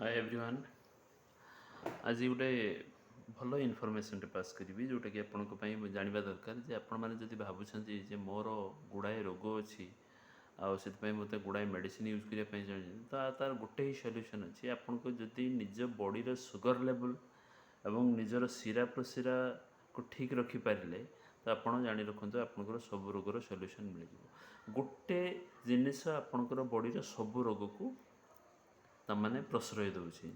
Hi everyone. आज गोटे भल इनफर्मेशन पास करी जोटा कि आपण जानवा दरकार जे आपण मैंने जब भावुं जे मोर गुड़ाए रोग अच्छी आते मत गुड़ाए मेडिसिन यूज करने तो तार गोटे ही सल्यूशन अच्छी आपन को जदि निज बॉडी सुगर लेवल एवं निजर शिरा प्रशिरा को ठीक रखिपारे तो आपड़ जाणी रखु आपंकर सब रोगर सल्यूशन मिल जाए। गोटे जिनस आपंकर बॉडी सब रोग को तमाने प्रश्रय दूसरी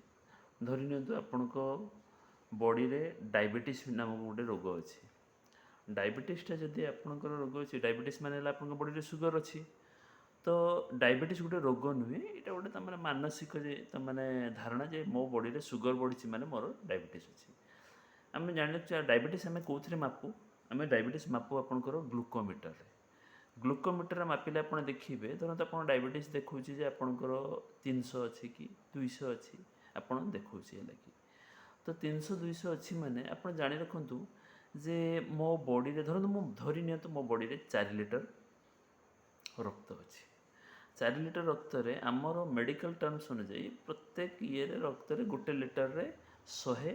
धरी नियंतु आपण बॉडी रे डायबिटीज नामक गोटे रोग अच्छी। डायबिटीजटा जदि आपंकर रोग अच्छी डायबिटीज माने आप बॉडी सुगर अच्छी तो डायबिटीज गोटे रोग नुहे यहाँ गोटे तमाने मानसिक जे तमाने धारणा जे मो बॉडी रे सुगर बढ़ी माने मोर डायबिटीज अच्छी। आम जाने डायबिटीज आम कौन मापू आम डायबिटीज मापू आपंकर ग्लुकोमीटर ग्लुकोमीटर मापिले आप देखिए धरत आप डायबिटीज देखा आपंकर 300 अच्छी कि 200 अच्छी आप देखा है कि तो 300 200 अच्छी माने आप जाणी रखु जे मो बॉडी रे धरत मु धरी नि मो बॉडी रे 4 लिटर रक्त अच्छी 4 लिटर रक्त रे आमर मेडिकल टर्म्स अनुजाई प्रत्येक ये रक्त रे गोटे लिटर रे 100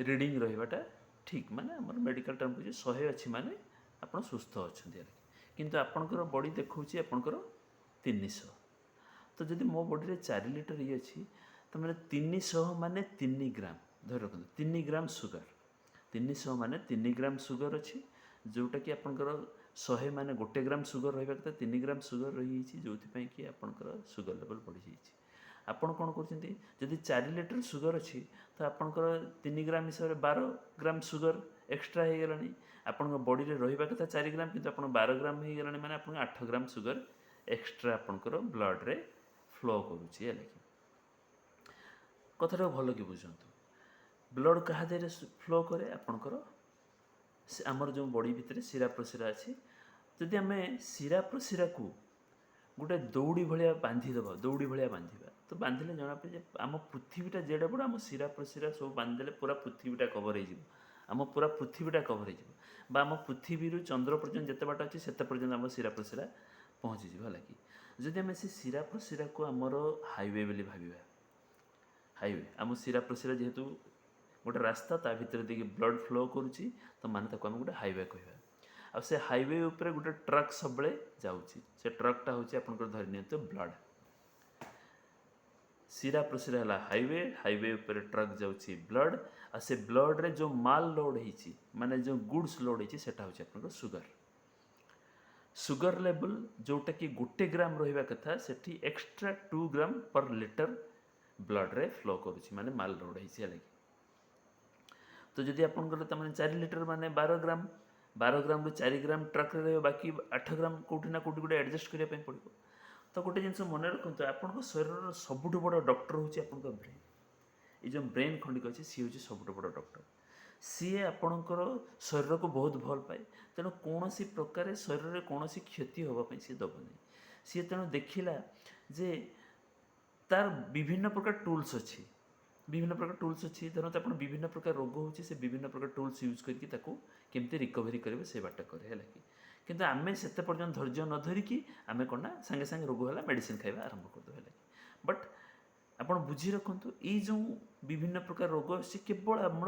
रीडिंग रहीबाटा ठीक माने आमर मेडिकल टर्म को 100 अच्छी माने आप सुस्थ अच्छा किंतु आपणकर बॉडी देखा आपणकर 300 तो जदि मो बॉडी रे 4 लिटर ये अच्छी तो मैंने 300 माने 3 ग्राम धर रखते 3 ग्राम सुगर 300 माने 3 ग्राम सुगर अच्छी जोटा कि आपणकर 100 माने 1 ग्राम सुगर रहा कथा 3 ग्राम सुगर रही जो कि आपणकर सुगर लेवल बढ़ी जाइए। आपण कौन कर 4 लिटर सुगर अच्छी तो आपणकर 3 ग्राम हिसाब से 12 ग्राम सुगर एक्सट्रा हो गला आपण बॉडी रे रहा कथा 4 ग्राम किंतु आप 12 ग्राम हो गला मैंने आप 8 ग्राम सुगर एक्सट्रा आपणकर ब्लड रे फ्लो करुच्ची कथा भल कि बुझंतु ब्लड क्या देहरे फ्लो करे आपणकर आमर जो बॉडी भितर शिरा प्रशिरा अच्छी जदि आम शिरा प्रशिरा को गोटे दौड़ी भाया बांधिदेव दौड़ी भाया बांधा तो बांधिले जना पड़े आम पृथ्वीटा जेड़े बड़ आम शिरा प्रशिरा सब बांधिदे पूरा पृथ्वीटा कवर हो पूरा पृथ्वीटा कवर हो आम पृथ्वी चंद्र पर्यटन जिते बाट अच्छे से पर्यटन आम शिरा प्रशिरा पहुँची है कि जदि आम से शिरा प्रशिरा को आमर हाईवे बोली भाविबा हाईवे आम शिरा प्रशिरा जेहेतु गोटे रास्ता ता भितर देखिए ब्लड फ्लो करुच्ची तो माने आम गोटे हाईवे कहवा आ से हाईवे उपरे गोटे ट्रक सब जाऊँगी से ट्रकटा हूँ आपंकर धरी नि ब्लड शिरा प्रशिरा है हाईवे हाईवे उपरे ट्रक जाऊँगी ब्लड आ से ब्लड रे जो माल लोड होती माने जो गुड्स लोड होती सेटा हूँ आपंकर सुगर सुगर लेवल जोटा कि 1 ग्राम रहा कथा सेठी एक्स्ट्रा 2 ग्राम पर लिटर ब्लड रे फ्लो करुच्ची माने माल लोड है लगी तो जदि आपंकर 4 लिटर माने 12 ग्राम रू 4 ग्राम ट्रक रे बाकी 8 ग्राम कौटी ना कौटी गोटे एडजस्ट करने पड़ो तो गोटे जिन मन रखु आप शरीर सबुठ बड़ डॉक्टर हूँ आप ब्रेन ये जो ब्रेन खंडिक अच्छे सी हूँ सबुठ बड़ डॉक्टर सी आपणकर शरीर को बहुत भल पाए तेणु कौन सी प्रकार शरीर में कौन सी क्षति हाँपाई सी दबनी सी तेणु देखला जे तार विभिन्न प्रकार टूल्स अच्छी विभिन्न प्रकार टूल्स अच्छी धरत आप विभिन्न प्रकार रोग होची से विभिन्न प्रकार टूल्स यूज करके केमती रिकवरी करेंगे से बाट करे है कि किंतु आम से पर्यटन धैर्य न धरिकी आम कौन ना सांगे सांगे रोग है मेडिसिन खाଇବା आरंभ करदे है बट आप बुझी रखु ये जो विभिन्न प्रकार रोग अच्छे केवल आम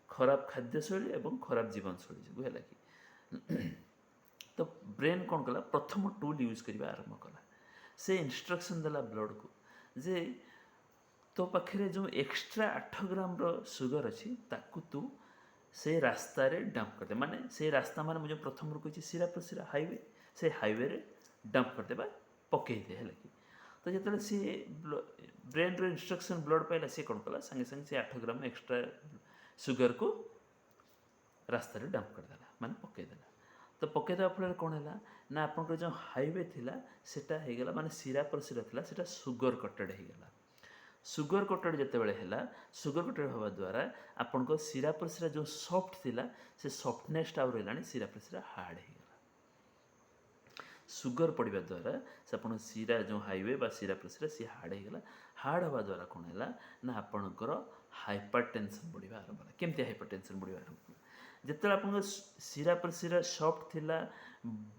खराब खाद्यशैली और खराब जीवनशैली जो है कि तो ब्रेन कौन कला प्रथम टूल यूज करने आरंभ कला से इंस्ट्रक्शन देला ब्लड को जे तो पाखे जो एक्स्ट्रा 8 ग्राम सुगर अच्छी ताकू तू से रास्ता रे डंप करदे माने से रास्ता माने मुझे प्रथम रू कही शिरा प्रशिरा हाईवे से हाईवे रे डंप करदे पकई दे है कि तो जो सी ब्रेन रो इंस्ट्रक्शन ब्लड पाइला सी कौन कला संगे संगे से 8 ग्राम एक्स्ट्रा सुगर को रास्ता रे डंप करदेला माने पकईदेला तो पकईदेवा फल कौन है ना आपंकर जो हाईवे थिला सेटा हो गला माने शिरा प्रशिरा थिला सेटा सुगर कटेड हो गला सुगर कोटेड जिते बड़े है सुगर कोटेड हवा द्वारा आपण को शिरा प्रशिरा जो सॉफ्ट थिला से सॉफ्टनेस आउ रहा शिरा प्रशिरा हार्ड हो गला सुगर पड़वा द्वारा से आप शिरा जो हाईवे बा शिरा प्रशिरा सी हार्ड हो गला हार्ड हवा द्वारा कौन है ना आपणकर हाइपरटेंशन बढ़िया आरंभ है केमती हाइपरटेंशन बढ़िया आरंभ जिते आप शिरा प्रशिरा सॉफ्ट थिला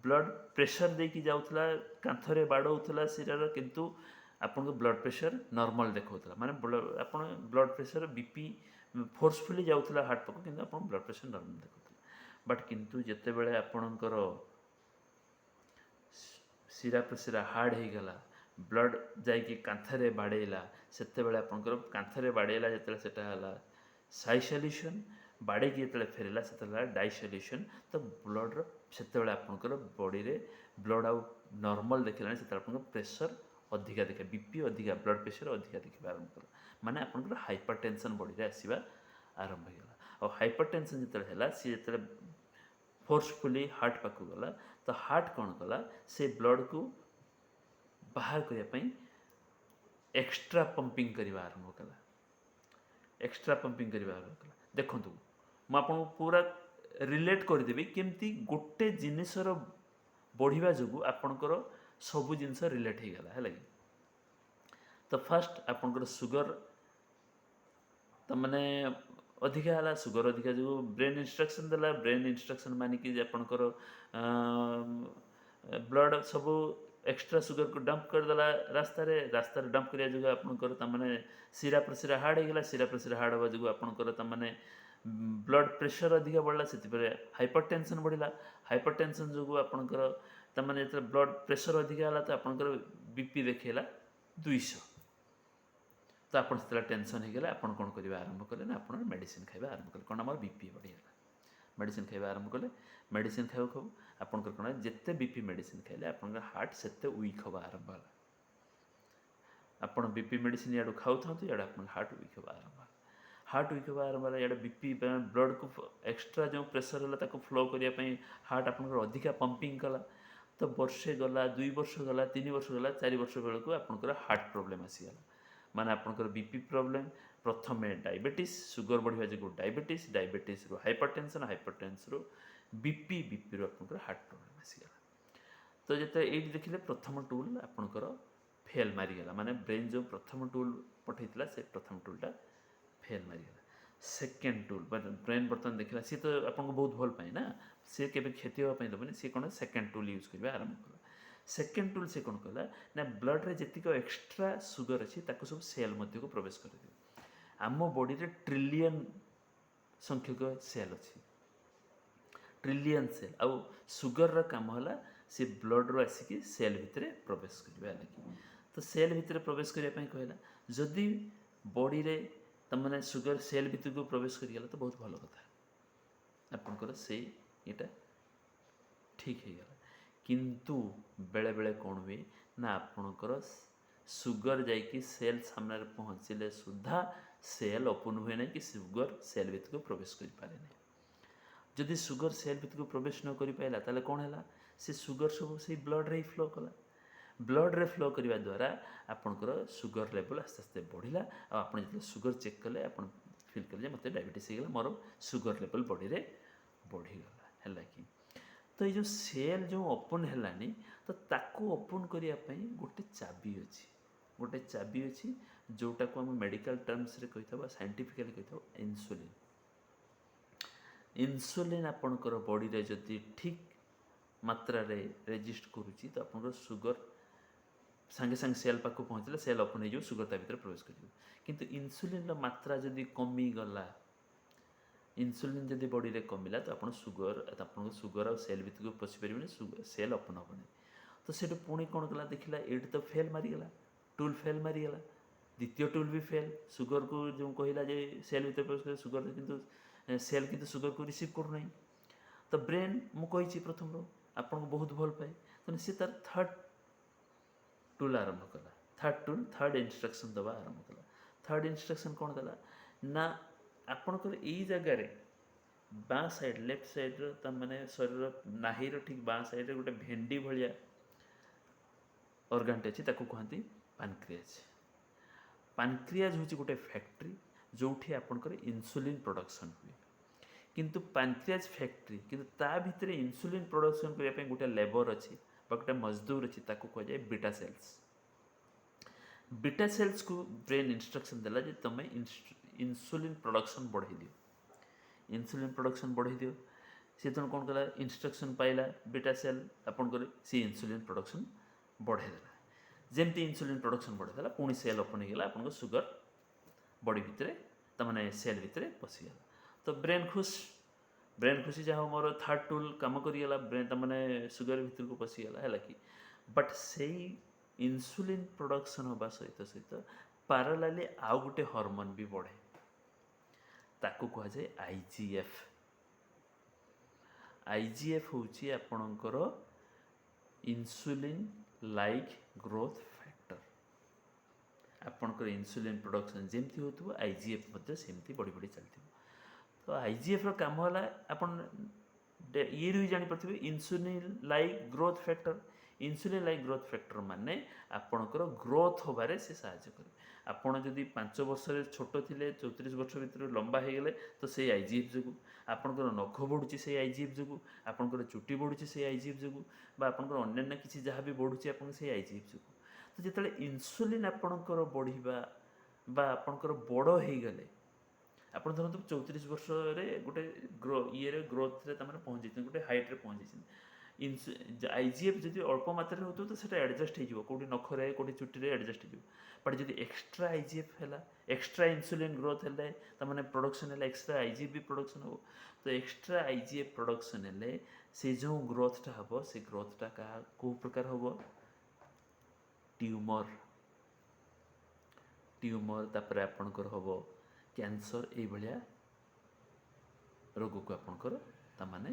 ब्लड प्रेशर देकी जाऊला कांथरे बाड़ौला शिरार किंतु ଆପଣଙ୍କ ବ୍ଲଡ଼ ପ୍ରେସର ନର୍ମାଲ ଦେଖାଉଥିଲା, ମାନେ ଆପଣ ବ୍ଲଡ଼ ପ୍ରେସର ବିପି ଫୋର୍ସଫୁଲି ଯାଉଥିଲା ହାର୍ଟ ପାଖକୁ, କିନ୍ତୁ ଆପଣ ବ୍ଲଡ଼ ପ୍ରେସର ନର୍ମାଲ ଦେଖାଉଥିଲା। ବଟ୍ କିନ୍ତୁ ଯେତେବେଳେ ଆପଣଙ୍କର ଶିରା ପ୍ରଶିରା ହାର୍ଡ଼ ହେଇଗଲା, ବ୍ଲଡ଼ ଯାଇକି କାନ୍ଥରେ ବାଡ଼େଇଲା, ସେତେବେଳେ ଆପଣଙ୍କର କାନ୍ଥରେ ବାଡ଼େଇଲା ଯେତେବେଳେ ସେଟା ହେଲା ସାଇ ସଲ୍ୟୁସନ୍, ବାଡ଼େଇକି ଯେତେବେଳେ ଫେରିଲା ସେତେବେଳେ ହେଲା ଡାଇ ସଲ୍ୟୁସନ୍। ତ ବ୍ଲଡ଼ର ସେତେବେଳେ ଆପଣଙ୍କର ବଡ଼ିରେ ବ୍ଲଡ଼ ଆଉ ନର୍ମାଲ ଦେଖିଲାଣି, ସେତେବେଳେ ଆପଣଙ୍କର ପ୍ରେସର ଅଧିକା ଦେଖେ, ବିପି ଅଧିକା, ବ୍ଲଡ଼ ପ୍ରେସର ଅଧିକା ଦେଖିବା ଆରମ୍ଭ କଲା, ମାନେ ଆପଣଙ୍କର ହାଇପର ଟେନସନ୍ ବଡ଼ିରେ ଆସିବା ଆରମ୍ଭ ହେଇଗଲା। ଆଉ ହାଇପର ଟେନସନ୍ ଯେତେବେଳେ ହେଲା, ସିଏ ଯେତେବେଳେ ଫୋର୍ସଫୁଲି ହାର୍ଟ ପାଖକୁ ଗଲା, ତ ହାର୍ଟ କ'ଣ କଲା, ସେ ବ୍ଲଡ଼କୁ ବାହାର କରିବା ପାଇଁ ଏକ୍ସଟ୍ରା ପମ୍ପିଂ କରିବା ଆରମ୍ଭ କଲା, ଏକ୍ସଟ୍ରା ପମ୍ପିଂ କରିବା ଆରମ୍ଭ କଲା। ଦେଖନ୍ତୁ, ମୁଁ ଆପଣଙ୍କୁ ପୁରା ରିଲେଟ୍ କରିଦେବି କେମିତି ଗୋଟେ ଜିନିଷର ବଢ଼ିବା ଯୋଗୁଁ ଆପଣଙ୍କର ସବୁ ଜିନିଷ ରିଲେଟ୍ ହେଇଗଲା, ହେଲା କି। ତ ଫାର୍ଷ୍ଟ ଆପଣଙ୍କର ସୁଗର ତାମାନେ ଅଧିକା ହେଲା, ସୁଗର ଅଧିକା ଯୋଗୁଁ ବ୍ରେନ୍ ଇନଷ୍ଟ୍ରକ୍ସନ୍ ଦେଲା, ବ୍ରେନ୍ ଇନଷ୍ଟ୍ରକ୍ସନ୍ ମାନିକି ଯେ ଆପଣଙ୍କର ବ୍ଲଡ଼ ସବୁ ଏକ୍ସଟ୍ରା ସୁଗରକୁ ଡମ୍ପ କରିଦେଲା ରାସ୍ତାରେ, ରାସ୍ତାରେ ଡମ୍ପ କରିବା ଯୋଗୁଁ ଆପଣଙ୍କର ତାମାନେ ଶିରା ପ୍ରଶିରା ହାର୍ଡ଼ ହେଇଗଲା, ଶିରା ପ୍ରଶିରା ହାର୍ଡ଼ ହେବା ଯୋଗୁଁ ଆପଣଙ୍କର ତାମାନେ ବ୍ଲଡ଼ ପ୍ରେସର ଅଧିକା ବଢ଼ିଲା, ସେଥିପାଇଁ ହାଇପର ଟେନସନ୍ ବଢ଼ିଲା, ହାଇପର ଟେନସନ୍ ଯୋଗୁଁ ଆପଣଙ୍କର ତାମାନେ ଯେତେବେଳେ ବ୍ଲଡ଼ ପ୍ରେସର ଅଧିକା ହେଲା, ତ ଆପଣଙ୍କର ବିପି ଦେଖେଇଲା 200। ତ ଆପଣ ସେତେବେଳେ ଟେନସନ୍ ହେଇଗଲେ, ଆପଣ କ'ଣ କରିବା ଆରମ୍ଭ କଲେ ନା, ଆପଣ ମେଡ଼ିସିନ୍ ଖାଇବା ଆରମ୍ଭ କଲେ, କ'ଣ ଆମର ବିପି ବଢ଼ିଗଲା, ମେଡ଼ିସିନ୍ ଖାଇବା ଆରମ୍ଭ କଲେ। ମେଡ଼ିସିନ୍ ଖାଇବାକୁ ଖାଉ ଆପଣଙ୍କର କ'ଣ, ଯେତେ ବିପି ମେଡ଼ିସିନ୍ ଖାଇଲେ ଆପଣଙ୍କର ହାର୍ଟ ସେତେ ୱିକ୍ ହେବା ଆରମ୍ଭ ହେଲା। ଆପଣ ବିପି ମେଡ଼ିସିନ୍ ଇଆଡ଼ୁ ଖାଉଥାନ୍ତୁ, ଇଆଡ଼େ ଆପଣଙ୍କ ହାର୍ଟ ୱିକ୍ ହେବା ଆରମ୍ଭ ହେଲା, ହାର୍ଟ ୱିକ୍ ହେବା ଆରମ୍ଭ ହେଲା। ଇଆଡ଼େ ବିପି ବ୍ଲଡ଼କୁ ଏକ୍ସଟ୍ରା ଯେଉଁ ପ୍ରେସର ହେଲା ତାକୁ ଫ୍ଲୋ କରିବା ପାଇଁ ହାର୍ଟ ଆପଣଙ୍କର ଅଧିକା ପମ୍ପିଂ କଲା। ତ ବର୍ଷେ ଗଲା, 2 ବର୍ଷ ଗଲା, 3 ବର୍ଷ ଗଲା, 4 ବର୍ଷ ବେଳକୁ ଆପଣଙ୍କର ହାର୍ଟ ପ୍ରୋବ୍ଲେମ୍ ଆସିଗଲା, ମାନେ ଆପଣଙ୍କର ବିପି ପ୍ରୋବ୍ଲେମ୍, ପ୍ରଥମେ ଡାଇବେଟିସ୍, ସୁଗର ବଢ଼ିବା ଯୋଗୁଁ ଡାଇବେଟିସ୍, ଡାଇବେଟିସ୍ରୁ ହାଇପର ଟେନସନ୍, ହାଇପର ଟେନସନ୍ରୁ ବିପି, ବିପିରୁ ଆପଣଙ୍କର ହାର୍ଟ ପ୍ରୋବ୍ଲେମ୍ ଆସିଗଲା। ତ ଯେତେବେଳେ ଏଇଠି ଦେଖିଲେ ପ୍ରଥମ ଟୁଲ୍ ଆପଣଙ୍କର ଫେଲ୍ ମାରିଗଲା, ମାନେ ବ୍ରେନ୍ ଯେଉଁ ପ୍ରଥମ ଟୁଲ୍ ପଠାଇଥିଲା ସେ ପ୍ରଥମ ଟୁଲ୍ଟା ଫେଲ୍ ମାରିଗଲା। ସେକେଣ୍ଡ ଟୁଲ୍ ବ୍ରେନ୍ ବର୍ତ୍ତମାନ ଦେଖିଲା, ସିଏ ତ ଆପଣଙ୍କୁ ବହୁତ ଭଲ ପାଏ ନା, ସିଏ କେବେ କ୍ଷତି ହେବା ପାଇଁ ଦେବନି, ସିଏ କ'ଣ ସେକେଣ୍ଡ ଟୁଲ୍ ୟୁଜ୍ କରିବା ଆରମ୍ଭ କଲା। ସେକେଣ୍ଡ ଟୁଲ୍ ସେ କ'ଣ କଲା ନା, ବ୍ଲଡ଼ରେ ଯେତିକି ଏକ୍ସଟ୍ରା ସୁଗର ଅଛି ତାକୁ ସବୁ ସେଲ୍ ମଧ୍ୟକୁ ପ୍ରବେଶ କରିଦିଅ। ଆମ ବଡ଼ିରେ ଟ୍ରିଲିୟନ୍ ସଂଖ୍ୟକ ସେଲ୍ ଅଛି, ଟ୍ରିଲିୟନ୍ ସେଲ୍, ଆଉ ସୁଗରର କାମ ହେଲା ସେ ବ୍ଲଡ଼ରୁ ଆସିକି ସେଲ୍ ଭିତରେ ପ୍ରବେଶ କରିବା ଲାଗି। ତ ସେଲ୍ ଭିତରେ ପ୍ରବେଶ କରିବା ପାଇଁ କହିଲା, ଯଦି ବଡ଼ିରେ ତାମାନେ ସୁଗର ସେଲ୍ ଭିତରକୁ ପ୍ରବେଶ କରିଗଲା ତ ବହୁତ ଭଲ କଥା, ଆପଣଙ୍କର ସେଇ ଏଇଟା ଠିକ୍ ହେଇଗଲା। କିନ୍ତୁ ବେଳେବେଳେ କ'ଣ ହୁଏ ନା, ଆପଣଙ୍କର ସୁଗର ଯାଇକି ସେଲ୍ ସାମ୍ନାରେ ପହଞ୍ଚିଲେ ସୁଦ୍ଧା ସେଲ୍ ଓପନ୍ ହୁଏ ନାହିଁ, କି ସୁଗର ସେଲ୍ ଭିତରକୁ ପ୍ରବେଶ କରିପାରେ ନାହିଁ। ଯଦି ସୁଗର ସେଲ୍ ଭିତରକୁ ପ୍ରବେଶ ନ କରିପାରିଲା, ତାହେଲେ କ'ଣ ହେଲା, ସେ ସୁଗର ସବୁ ସେଇ ବ୍ଲଡ଼ରେ ହିଁ ଫ୍ଲୋ କଲା। ବ୍ଲଡ଼ରେ ଫ୍ଲୋ କରିବା ଦ୍ୱାରା ଆପଣଙ୍କର ସୁଗର ଲେଭେଲ୍ ଆସ୍ତେ ଆସ୍ତେ ବଢ଼ିଲା, ଆଉ ଆପଣ ଯେତେବେଳେ ସୁଗର ଚେକ୍ କଲେ ଆପଣ ଫିଲ୍ କଲେ ଯେ ମୋତେ ଡାଇବେଟିସ୍ ହେଇଗଲା, ମୋର ସୁଗର ଲେଭେଲ୍ ବଡ଼ିରେ ବଢ଼ିଗଲା, ହେଲା କି। ତ ଏଇ ଯେଉଁ ସେଲ୍ ଯେଉଁ ଓପନ୍ ହେଲାନି, ତ ତାକୁ ଓପନ୍ କରିବା ପାଇଁ ଗୋଟେ ଚାବି ଅଛି, ଗୋଟେ ଚାବି ଅଛି, ଯେଉଁଟାକୁ ଆମେ ମେଡ଼ିକାଲ ଟର୍ମସରେ କହିଥାଉ ବା ସାଇଣ୍ଟିଫିକାଲି କହିଥାଉ ଇନ୍ସୁଲିନ୍। ଇନ୍ସୁଲିନ୍ ଆପଣଙ୍କର ବଡ଼ିରେ ଯଦି ଠିକ୍ ମାତ୍ରାରେ ରେଜିଷ୍ଟ କରୁଛି, ତ ଆପଣଙ୍କର ସୁଗର ସାଙ୍ଗେ ସାଙ୍ଗେ ସେଲ୍ ପାଖକୁ ପହଞ୍ଚିଲେ ସେଲ୍ ଓପନ୍ ହେଇଯିବ, ସୁଗର ତା ଭିତରେ ପ୍ରବେଶ କରିଯିବ। କିନ୍ତୁ ଇନ୍ସୁଲିନ୍ର ମାତ୍ରା ଯଦି କମିଗଲା, ଇନ୍ସୁଲିନ୍ ଯଦି ବଡ଼ିରେ କମିଲା, ତ ଆପଣଙ୍କ ସୁଗର ଆଉ ସେଲ୍ ଭିତରକୁ ପଶିପାରିବନି, ସେଲ୍ ଓପନ୍ ହେବନି। ତ ସେଠୁ ପୁଣି କ'ଣ କଲା, ଦେଖିଲା ଏଇଠି ତ ଫେଲ୍ ମାରିଗଲା, ଟୁଲ୍ ଫେଲ୍ ମାରିଗଲା, ଦ୍ୱିତୀୟ ଟୁଲ୍ ବି ଫେଲ୍। ସୁଗରକୁ ଯେଉଁ କହିଲା ଯେ ସେଲ୍ ଭିତରେ ପ୍ରବେଶ କରି, ସୁଗର କିନ୍ତୁ ସେଲ୍ କିନ୍ତୁ ସୁଗରକୁ ରିସିଭ୍ କରୁନାହିଁ। ତ ବ୍ରେନ୍, ମୁଁ କହିଛି ପ୍ରଥମରୁ ଆପଣଙ୍କୁ ବହୁତ ଭଲ ପାଏ, ତେଣୁ ସେ ତାର ଥାର୍ଡ଼ ଟୁଲ୍ ଆରମ୍ଭ କଲା, ଥାର୍ଡ଼ ଇନଷ୍ଟ୍ରକ୍ସନ୍ ଦେବା ଆରମ୍ଭ କଲା। ଥାର୍ଡ଼ ଇନଷ୍ଟ୍ରକ୍ସନ୍ କ'ଣ ଦେଲା ନା, ଆପଣଙ୍କର ଏଇ ଜାଗାରେ ବାଁ ସାଇଡ଼୍, ଲେଫ୍ଟ ସାଇଡ଼୍ର ତାମାନେ ଶରୀର ନାହିର ଠିକ୍ ବାଁ ସାଇଡ଼୍ରେ ଗୋଟେ ଭେଣ୍ଡି ଭଳିଆ ଅର୍ଗାନଟେ ଅଛି, ତାକୁ କୁହନ୍ତି ପାନକ୍ରିଆଜ୍। ପାନକ୍ରିଆଜ୍ ହେଉଛି ଗୋଟେ ଫ୍ୟାକ୍ଟ୍ରି ଯେଉଁଠି ଆପଣଙ୍କର ଇନ୍ସୁଲିନ୍ ପ୍ରଡକ୍ସନ୍ ହୁଏ। କିନ୍ତୁ ପାନକ୍ରିଆଜ୍ ଫ୍ୟାକ୍ଟ୍ରି, କିନ୍ତୁ ତା ଭିତରେ ଇନ୍ସୁଲିନ୍ ପ୍ରଡକ୍ସନ୍ କରିବା ପାଇଁ ଗୋଟେ ଲେବର୍ ଅଛି ବା ଗୋଟେ ମଜଦୁର ଅଛି, ତାକୁ କୁହାଯାଏ ବିଟା ସେଲ୍ସ। ବିଟା ସେଲ୍ସକୁ ବ୍ରେନ୍ ଇନଷ୍ଟ୍ରକ୍ସନ୍ ଦେଲା ଯେ ତୁମେ ଇନ୍ସୁଲିନ୍ ପ୍ରଡକ୍ସନ୍ ବଢ଼େଇ ଦିଅ, ଇନ୍ସୁଲିନ୍ ପ୍ରଡକ୍ସନ୍ ବଢ଼େଇ ଦିଅ। ସେ ତେଣୁ କ'ଣ କଲା, ଇନଷ୍ଟ୍ରକ୍ସନ୍ ପାଇଲା ବିଟା ସେଲ୍ ଆପଣଙ୍କର, ସେ ଇନ୍ସୁଲିନ୍ ପ୍ରଡକ୍ସନ୍ ବଢ଼େଇ ଦେଲା। जमती इनसुलिन प्रोडक्शन बढ़ेगा पुणी सेल ओपन होगा आपको सुगर बॉडी भितर तमाने सेल भितर पशिगला तो ब्रेन खुशी जहाँ मोर थर्ड टूल कम करीगला ब्रेन तमाने सुगर भितर को पशिगला है कि बट से इनसुलिन प्रोडक्शन होगा सहित सहित पैरेलली आउ गोटे हार्मोन भी बढ़े ताकू कह जाए आईजीएफ। आईजीएफ होची आपणकर इनसुलिन लाइक ग्रोथ फैक्टर आपणकर इनसुलिन प्रोडक्शन जमती हो आईजीएफ सेमती बढ़ी बढ़ी चलती तो आईजीएफ काम है आपन ये भी जापर insulin like growth factor insulin like growth factor माने आपणकर ग्रोथ होबारे से साहाय्य करे आपड़ जदि 5 वर्ष छोट थिले 34 वर्ष भीतर लंबा हो गले तो से आईजीएफ जो आपणकर नख बढ़ुची से आईजीएफ जो आपणकर चुटी बढ़ुची से आईजीएफ जो आपणकर अन्य किसी जहाँ भी बढ़ुची आप से आईजीएफ जो तो जिते इनसुलिन आपणकर बढ़िबा बा आपणकर बड़ हो गले आप धरतु 34 वर्ष गोटे ये ग्रोथ पहुँची गोटे हाइट्रे पहुँची आईजीएफ जब अल्प मात्रा हो तो एडजस्ट हो कौटी नखरे कौटी चुटी एडजस्ट हो बट जब एक्सट्रा आईजीएफ है एक्सट्रा इनसुलिन ग्रोथ है तमाने प्रोडक्शन है एक्सट्रा आईजीएफ भी प्रोडक्शन हो तो एक्सट्रा आईजीएफ प्रोडक्शन है से जो ग्रोथटा हम से ग्रोथटा क्या कौ प्रकार हम ट्यूमर तापर आपणकर हम कैंसर ये भाया रोग को आपणकर तामाने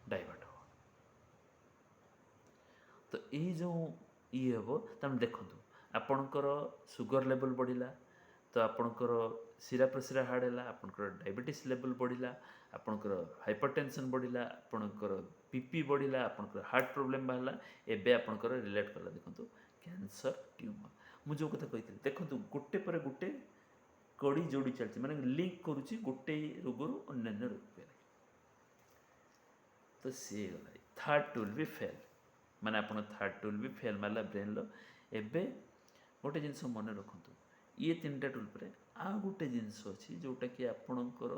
डाइवर्ट हो तो ये जो ये हम तमें देखु आपणकर सुगर लेवल बढ़ला तो आपणकर शिरा प्रशिरा हार्ड है आपणकर डायबिटीज लेवल बढ़ला आपणकर हाइपरटेंशन बढ़ला आपणकर बीपी बढ़ला आपणकर हार्ट प्रोब्लेम बाहला एबे आपणकर रिलेट कला देखो कैंसर ट्यूमर मुझे कथा कही देखो गोटे पर गोटे कड़ी जोड़ी चलती माने लिंक करुच्ची गोटे रोग अन्य रोग पे तो सी गला थर्ड टूल भी फेल माने आप थर्ड टूल भी फेल मारला ब्रेन लो एबे गोटे जिनस मन रखु ये 3टा टूल पर आ गोटे जिनस अच्छी जोटा कि आपणकर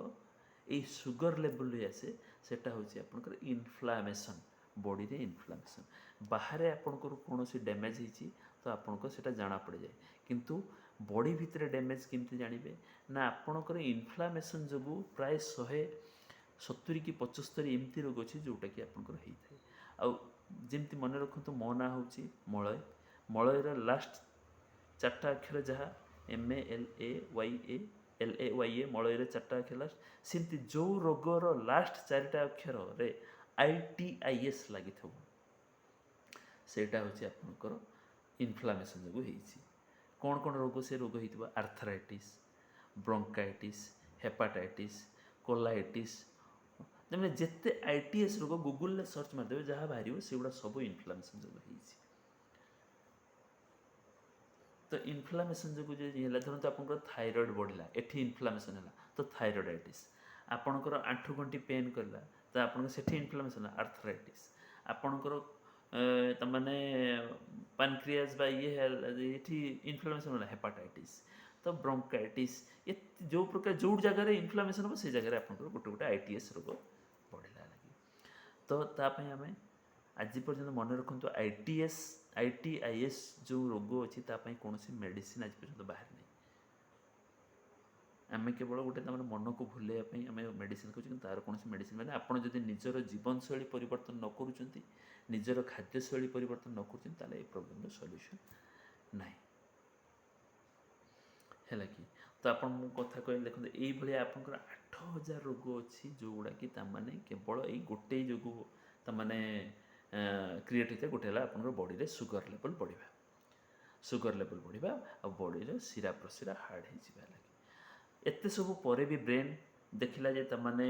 ये सुगर लेवल आसे सेटा होची आपणकर इनफ्लामेशन बॉडी रे इनफ्लामेशन बाहर आपणकर कौन डैमेज होती तो आपणकर सेटा जाना पड़ जाए किंतु बॉडी भितर डैमेज केमती जानवे ना आपणकर इनफ्लामेशन जो प्राय 170 कि 75 एमती रोग अच्छी जोटा कि आपणकर होता है आमती मन रखु मो ना हूँ मलय मलयर लास्ट 4टा अक्षर जहाँ MALAYA मलयर 4टा अक्षर लास्ट सेमती जो रोगर लास्ट 4टा अक्षर रे ITIS लगी सेटा हूँ आपणकर इनफ्लामेशन जो कौन कौन रोग से रोग हो आर्थराइटिस ब्रोंकाइटिस हेपाटाइटिस कोलाइटिस जब जिते ITS रोग गूगल सर्च मारदेवे जहाँ बाहर से गुड़ा सब इनफ्लामेशन जो तो इनफ्लामेशन जो धरत आप थायराइड बढ़ला एठी इनफ्लामेशन है तो थायराइडाइटिस आपणकर आंठुगंटी पेन करला तो आपन से इनफ्लामेशन आर्थराइटिस आपणकर तमाने पानक्रियास बा ये इनफ्लामेशन है हेपाटाइटिस तो ब्रोंकाइटिस ये जो प्रकार जो जगह इनफ्लामेशन हम से जगह आप गोटे गोटे ITS रोग बढ़ला लगी तो तापाई आम आज पर्यटन मन रखु ITIS जो रोग अच्छी कौन मेडिसिन आज पर्यटन बाहर नहीं आम केवल गोटे मन को भूलैया आम मेडिसिन कर तार कौन मेडिसिन मैंने आपड़ जब निजर जीवनशैली परिवर्तन न करुँच निजर खाद्यशैली परिवर्तन न कर प्रोब्लेम सल्यूशन ना है कि तो आप कथा कह देखते ये आपंकर 8000 रोग अच्छी जो गुड़ा कि केवल ये गोटे जो तमाने क्रिएट होता है गोटे आप बॉडी रे सुगर लेवल बढ़िया आ बॉडी शिरा प्रशिरा हार्ड हो लगे एत सब पर भी ब्रेन देखला जे तमाने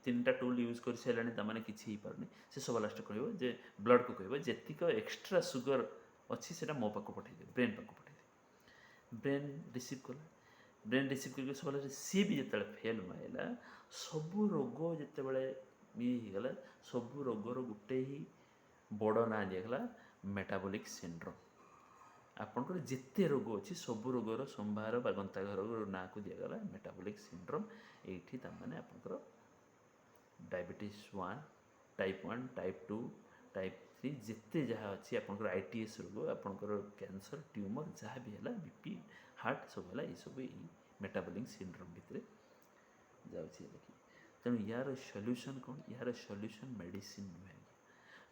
3टा टूल यूज कर सारे तमाने किसी हो पारनी से सब लास्ट कह जे ब्लड को कह जेतिक एक्स्ट्रा सुगर अच्छी से मो पाक पठे ब्रेन पाक पठे ब्रेन रिसीव कला ब्रेन रिसीव करके सब सी भी जिते फेल माइला सबू रोग जिते ये सबू रोगर गोटे ही बड़ ना दिगला मेटाबॉलिक सिंड्रोम आपंकर जिते रोग अच्छी सबू रोगर संभार बा गंताघर ना को दिगला मेटाबॉलिक सिंड्रोम ये आपंकर diabetes 1 type 1 type 2 type three जिते जहाँ अच्छी आपंकर आईटीएस रोग आपंकर कैंसर ट्यूमर जहाँ भी है बीपी हार्ट सब है ये सब मेटाबॉलिक सिंड्रोम भितर जाऊँगी देखिए तेणु यार सॉल्यूशन कौन यार सॉल्यूशन मेडिसिन नुहे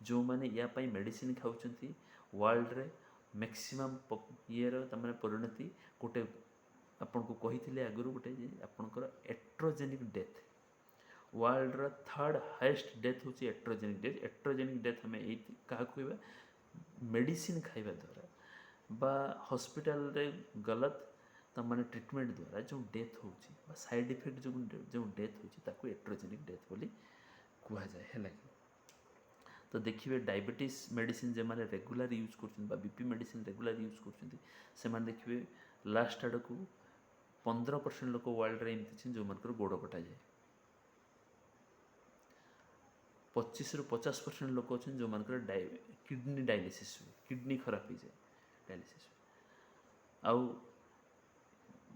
जो मैंने या मेडिसिन खाऊँ वर्ल्ड रे मैक्सिमम ये तमें परिणति गोटे आपन को कही आगु गोटे आपंकर एट्रोजेनिक डेथ वर्ल्ड रो थर्ड हाईएस्ट डेथ होची एट्रोजेनिक डेथ हमें ये क्या कहवा मेडिसिन खाइबा द्वारा बा हॉस्पिटल रे गलत तमाने ट्रीटमेंट द्वारा जो डेथ होची बा साइड इफेक्ट जो डेथ होची ताको एट्रोजेनिक डेथ बोली कुआ जाए है लगे तो देखिए डायबिटीज मेडिसिन जो मैंने रेगुलर यूज कर बीपी मेडिसिन रेगुलर यूज कर देखिए लास्ट आड़ को 15% लोक वर्ल्ड रे एमती जो मन गोड़ कटा जाए 25 ରୁ 50% लोक अच्छे जो मन किडनी डायलिसिस हुए किडनी खराब हो जाए डायलिसिस आउ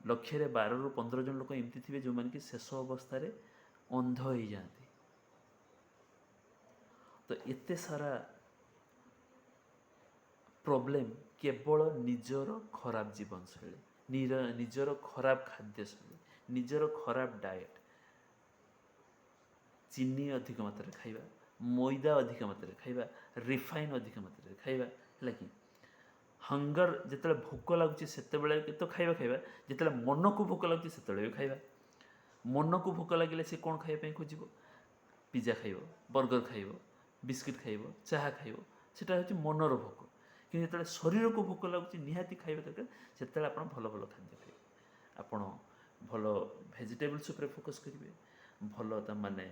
लक्षे 12 ରୁ 15 जन लोक एमती थे जो मैंने कि शेष अवस्था अंध हो जाती तो एते सारा प्रॉब्लम केवल निजर खराब जीवन शैली निजर खराब खाद्य शैली निजर खराब डाएट चीनी अधिक मात्रा खाइबा मैदा अधिक मात्रा खाइबा रिफाइन अधिक मात्रा खाइबा है कि हंगर जिते भोक लगुच से तो खाइबा खाइबा जिते मन को भोक लगुच से भी खाइबा मन को भोक लगे सी कौन खाइबा खोज पिज्जा खाइब बर्गर खाइब बिस्किट खाइब चाहा खाइब सेटा होची मनर भोक कि जो शरीर को भोक लगुच निहाती खाइबा दरकार से आप भल भल खाद्य खाइबे आपड़ भल भेजिटेबल्स उपर फोकस करेंगे भल तमाने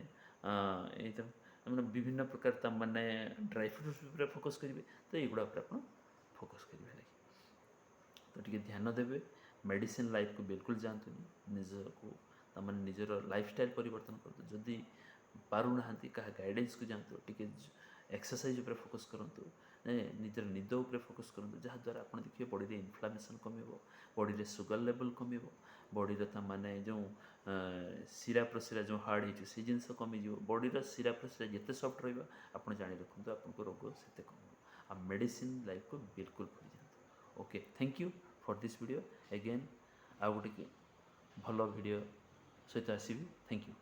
मैंने विभिन्न प्रकार तमाने ड्राई फ्रुट्स उपर फोकस करेंगे तो युवा आप फोकस करेंगे लगे तो टी ध्यान देवे मेडिसिन लाइफ को बिल्कुल जातु निज को तमाने निजर लाइफस्टाइल परिवर्तन कर जदि पारुना क्या गाइडेंस को जातु टी एक्सरसाइज उपर फोकस करूँ निजर निद उपर फोकस करूँ जहाँद्वारा आप देखिए बॉडी रे इन्फ्लामेशन कम बॉडी रे सुगर लेवल कम बॉडी माने जो शिरा प्रशिरा जो हार्ड हो जिनस कमिज बॉडी शिरा प्रशिरा जिते सफ्ट रहा जाणी रखुद आपको रोग से कम आ मेडिसिन लाइफ को बिल्कुल भूल जातु okay thank you for this video again आ गोटे भल वीडियो सहित आसबि थैंक यू।